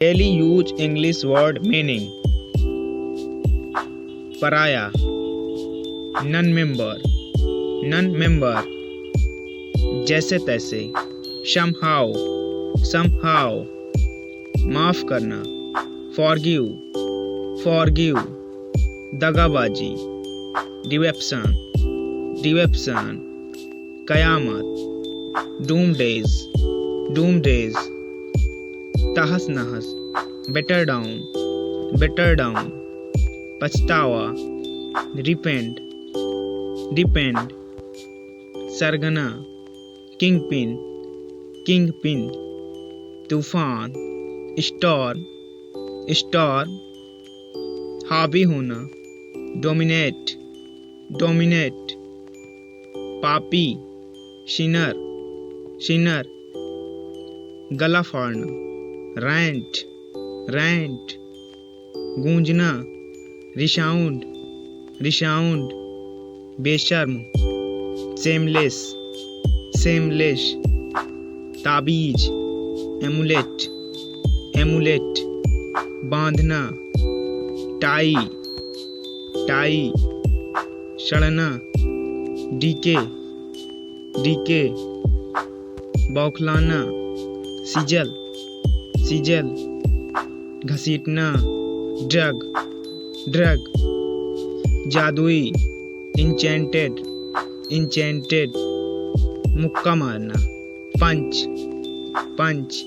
Daily use English word meaning. Pariah, non-member, non-member, जैसे तैसे, somehow, somehow, माफ करना, forgive, forgive, दगाबाजी, deception, deception, कयामत, doomdays, doomdays, तहस नहस, better down, better down, पछतावा, repent, depend, सरगना, kingpin, kingpin, तूफान, storm, storm, हावी होना, dominate, dominate, पापी, sinner, sinner, गला फाड़ना, rant, rant, गूंजना, resound, resound, बेशर्म, shameless, shameless, ताबीज, amulet, amulet, बांधना, टाई, टाई, सड़ना, डीके, डीके, बौखलाना, सिजल, सिजल, घसीटना, ड्रग, ड्रग, जादुई, इंचेंटेड, इंचेंटेड, मुक्का मारना, पंच, पंच,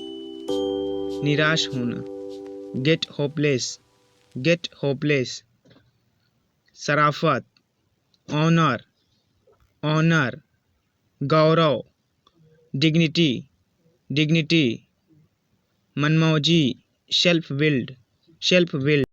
निराश होना, गेट होपलेस, गेट होपलेस, शराफत, ऑनर, ऑनर, गौरव, डिग्निटी, डिग्निटी, मनमौजी, सेल्फ विल्ड, सेल्फ विल्ड,